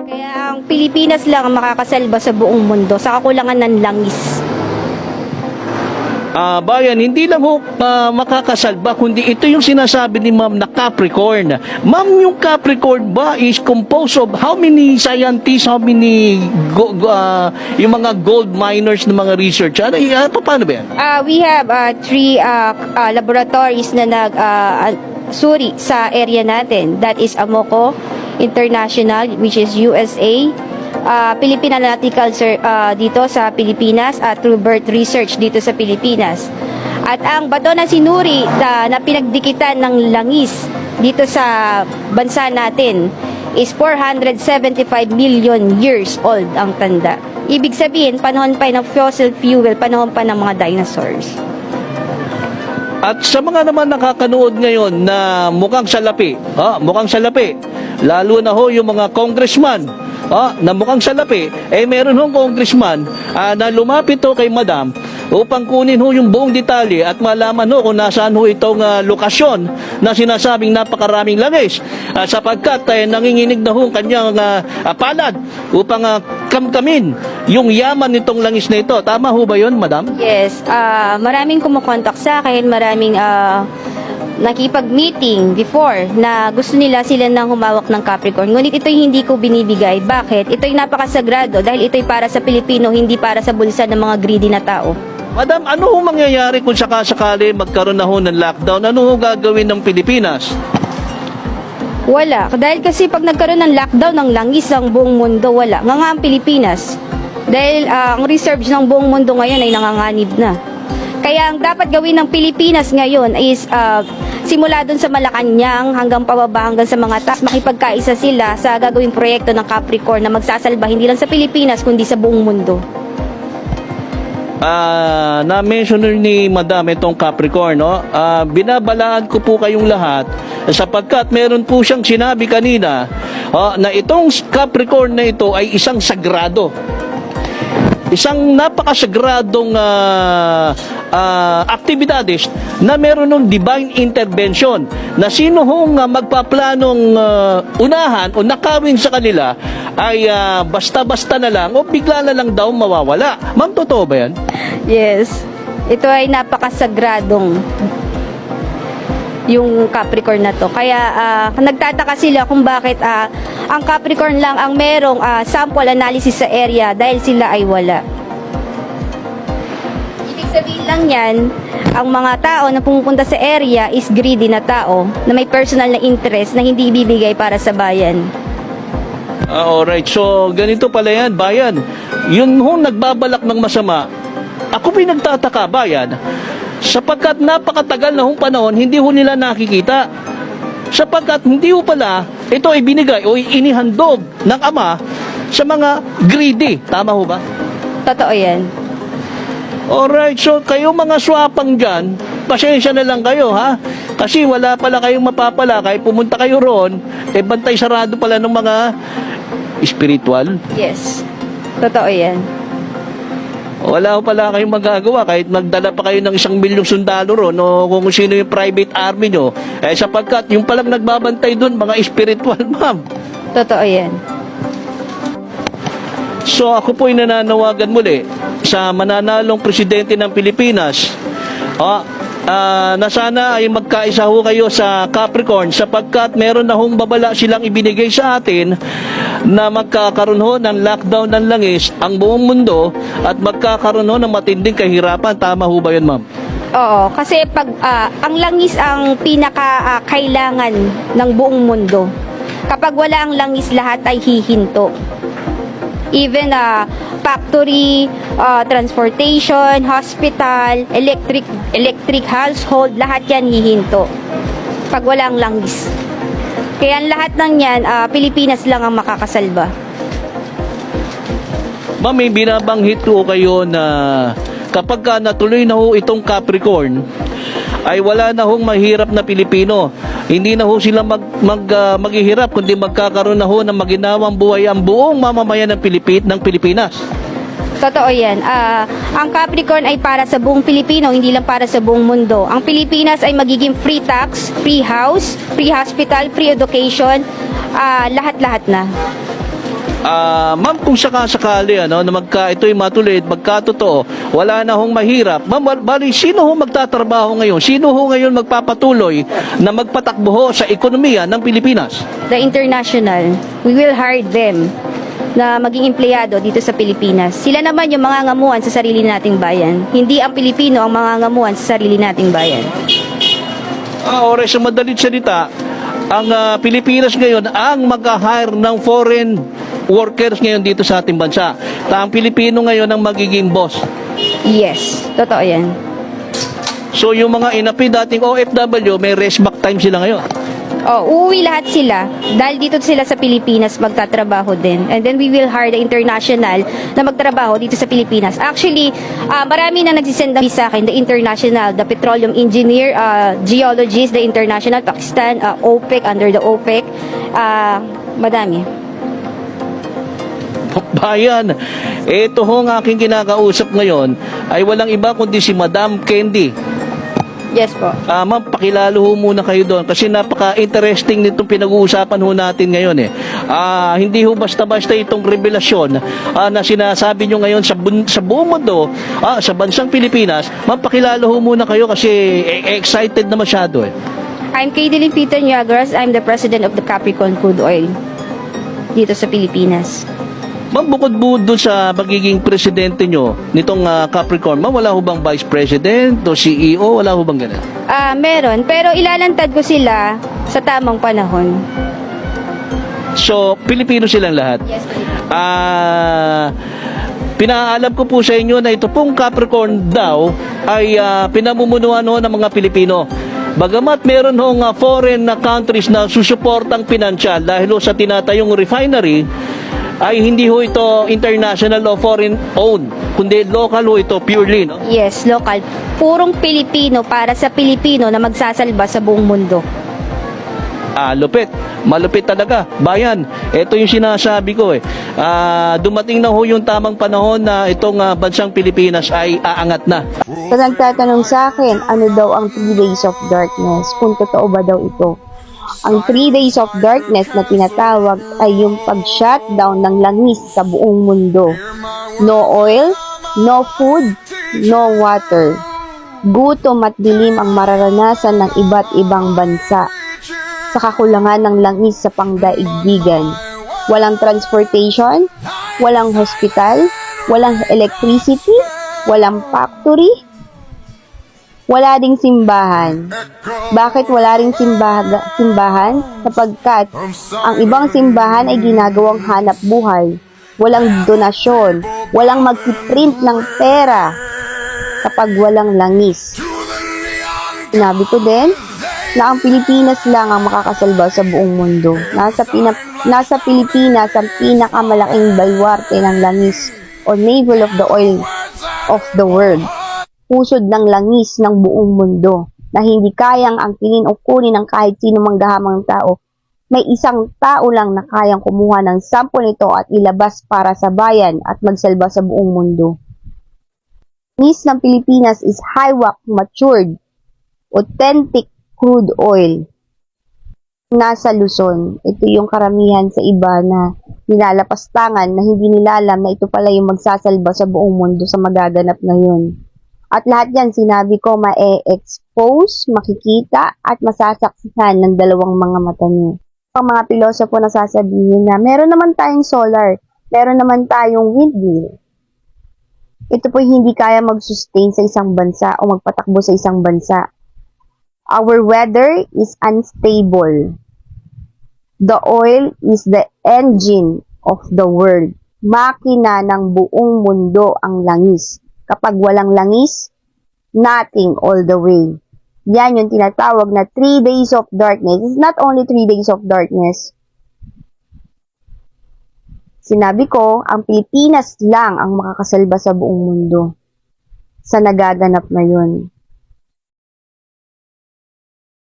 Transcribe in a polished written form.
Kaya ang Pilipinas lang ang makakasalba sa buong mundo sa kakulangan ng langis. Bayan, hindi lang ho makakasalba, kundi ito yung sinasabi ni Ma'am na Capricorn. Ma'am, yung Capricorn ba is composed of how many scientists, how many yung mga gold miners ng mga research? Paano ba yan? We have three laboratories na suri sa area natin. That is Amoco International, which is USA, Philippine Analytical dito sa Pilipinas, at True Birth Research dito sa Pilipinas. At ang bato na sinuri na pinagdikitan ng langis dito sa bansa natin is 475 million years old ang tanda. Ibig sabihin, panahon pa ng fossil fuel, panahon pa ng mga dinosaurs. At sa mga naman nakakanood ngayon na mukhang salapi, lalo na ho yung mga congressman, na mukhang salapi, meron hong congressman na lumapit ho kay Madam upang kunin ho yung buong detalye at malaman ho kung nasaan ho itong lokasyon na sinasabing napakaraming langis, sapagkat nanginginig na ho kanyang palad upang kamkamin yung yaman nitong langis na ito. Tama ho ba yun, Madam? Yes, maraming kumukontak sa akin, maraming nakipag-meeting before na gusto nila sila nang humawak ng Capricorn. Ngunit ito'y hindi ko binibigay. Bakit? Ito'y napakasagrado dahil ito'y para sa Pilipino, hindi para sa bulsa ng mga greedy na tao. Madam, ano ho mangyayari kung sakasakali magkaroon na ho ng lockdown? Ano ho gagawin ng Pilipinas? Wala. Dahil kasi pag nagkaroon ng lockdown ng langis ang buong mundo, wala. Nga ang Pilipinas. Dahil ang reserves ng buong mundo ngayon ay nanganganib na. Kaya ang dapat gawin ng Pilipinas ngayon is simula dun sa Malacanang hanggang pababa hanggang sa mga taas, makipagkaisa sila sa gagawing proyekto ng Capricorn na magsasalba hindi lang sa Pilipinas kundi sa buong mundo. Na-mention ni Madam itong Capricorn, no? Binabalaan ko po kayong lahat sapagkat meron po siyang sinabi kanina na itong Capricorn na ito ay isang sagrado. Isang napakasagradong aktibidades na meron ng divine intervention na sino hong magpaplanong unahan o nakawin sa kanila ay basta-basta na lang o bigla na lang daw mawawala. Ma'am, totoo ba yan? Yes. Ito ay napakasagradong yung Capricorn na to. Kaya nagtataka sila kung bakit ang Capricorn lang ang merong sample analysis sa area dahil sila ay wala. Ibig sabihin lang yan, ang mga tao na pumupunta sa area is greedy na tao na may personal na interest na hindi ibibigay para sa bayan. Alright, so ganito pala yan, bayan. Yun ho nagbabalak ng masama. Ako may nagtataka, bayan, sapagkat napakatagal na hong panahon, hindi ho nila nakikita. Sapagkat hindi ho pala, ito ay binigay o inihandog ng Ama sa mga greedy. Tama ho ba? Totoo yan. Alright, so kayo mga swapang dyan, pasensya na lang kayo, ha? Kasi wala pala kayong mapapala. Kahit pumunta kayo roon, bantay sarado pala ng mga spiritual. Yes. Totoo yan. Wala ko pala kayong magagawa kahit magdala pa kayo ng 1 milyong sundalo ron o kung sino yung private army nyo. Sapagkat yung palang nagbabantay doon, mga spiritual, ma'am. Totoo yan. So ako po'y nananawagan muli sa mananalong presidente ng Pilipinas na sana ay magkaisa ho kayo sa Capricorn sapagkat meron na hong babala silang ibinigay sa atin na magkakaroon ho ng lockdown ng langis ang buong mundo at magkakaroon ho ng matinding kahirapan. Tama ho ba yun, ma'am? Oo, kasi pag ang langis ang pinaka-kailangan ng buong mundo. Kapag wala ang langis, lahat ay hihinto. Even factory, transportation, hospital, electric household, lahat yan hihinto pag walang langis. Kaya ang lahat ng yan, Pilipinas lang ang makakasalba. Ma'am, may binabanghit ko kayo na kapag natuloy na ho itong Capricorn, ay wala na hong mahirap na Pilipino. Hindi na ho sila maghihirap, kundi magkakaroon na ho ng maginawang buhay ang buong mamamayan ng Pilipinas. Totoo yan. Ang Capricorn ay para sa buong Pilipino, hindi lang para sa buong mundo. Ang Pilipinas ay magiging free tax, free house, free hospital, free education, lahat-lahat na. Ma'am, kung sakasakali na ito'y matuloy at magkatotoo, wala na hong mahirap. Ma'am, bali, sino ho magtatrabaho ngayon? Sino ho ngayon magpapatuloy na magpatakbo ho sa ekonomiya ng Pilipinas? The international, we will hire them na maging empleyado dito sa Pilipinas. Sila naman yung mangangamuhan sa sarili nating bayan. Hindi ang Pilipino ang mangangamuhan sa sarili nating bayan. Oras sa madalit salita, ang Pilipinas ngayon ang mag-hire ng foreign workers ngayon dito sa ating bansa. Ang Pilipino ngayon ang magiging boss. Yes, totoo yan. So yung mga inapi dating OFW, may rest back time sila ngayon. Uuwi lahat sila dahil dito sila sa Pilipinas magtatrabaho din. And then we will hire the international na magtrabaho dito sa Pilipinas. Actually, marami na nagsisend sa akin, the international, the petroleum engineer, geologist, the international, Pakistan, OPEC, under the OPEC, madami. Bayan, ito hong aking kinakausap ngayon ay walang iba kundi si Madam Candy. Yes po. Ma'am, pakilalo ho muna kayo doon kasi napaka-interesting nitong pinag-uusapan ho natin ngayon hindi ho basta-basta itong revelasyon na sinasabi nyo ngayon sa buong mundo, sa bansang Pilipinas. Ma'am, pakilalo ho muna kayo kasi excited na masyado I'm Kaylin Peter Niagras. I'm the president of the Capricorn Crude Oil dito sa Pilipinas. Ma'am, bukod doon sa pagiging presidente nyo nitong Capricorn, ma'am, wala ho bang vice president o CEO? Wala ho bang ganun? Meron, pero ilalantad ko sila sa tamang panahon. So, Pilipino silang lahat? Yes, pinaalam ko po sa inyo na ito pong Capricorn daw ay pinamumunuan ho ng mga Pilipino. Bagamat meron hong foreign countries na susuportang pinansyal dahil ho sa tinatayong refinery, ay hindi ho ito international o foreign owned, kundi local ho ito purely, no? Yes, local. Purong Pilipino para sa Pilipino na magsasalba sa buong mundo. Lupit. Malupit talaga. Bayan, ito yung sinasabi ko dumating na ho yung tamang panahon na itong bansang Pilipinas ay aangat na. So nagtatanong sa akin, ano daw ang 3 days of darkness? Kung totoo ba daw ito? Ang 3 days of darkness na tinatawag ay yung pag-shutdown ng langis sa buong mundo. No oil, no food, no water. Gutom at dilim ang mararanasan ng iba't ibang bansa sa kakulangan ng langis sa pangdaigdigan. Walang transportation, walang hospital, walang electricity, walang factory, wala ding simbahan. Bakit wala ring simbahan? Sapagkat ang ibang simbahan ay ginagawang hanap buhay. Walang donasyon, walang magpiprint ng pera kapag walang langis. Sinabi ko din na ang Pilipinas lang ang makakasalba sa buong mundo. Nasa Pilipinas ang pinakamalaking baluarte ng langis o navel of the oil of the world. Pusod ng langis ng buong mundo na hindi kayang angkinin o kunin ng kahit sino manggahamang tao. May isang tao lang na kayang kumuha ng sample nito at ilabas para sa bayan at magsalba sa buong mundo. Langis ng Pilipinas is high-watt, matured, authentic crude oil. Nasa Luzon, ito yung karamihan sa iba na nilalapastangan na hindi nila alam na ito pala yung magsasalba sa buong mundo sa magaganap ngayon. At lahat yan, sinabi ko, ma-expose, makikita, at masasaksihan ng dalawang mga mata niyo. Ang mga pilosopo na sasabihin na meron naman tayong solar, meron naman tayong windmill. Ito po hindi kaya mag-sustain sa isang bansa o magpatakbo sa isang bansa. Our weather is unstable. The oil is the engine of the world. Makina ng buong mundo ang langis. Kapag walang langis, nothing all the way. Yan yung tinatawag na 3 days of darkness. It's not only 3 days of darkness. Sinabi ko, ang Pilipinas lang ang makakasalba sa buong mundo sa nagaganap na yun.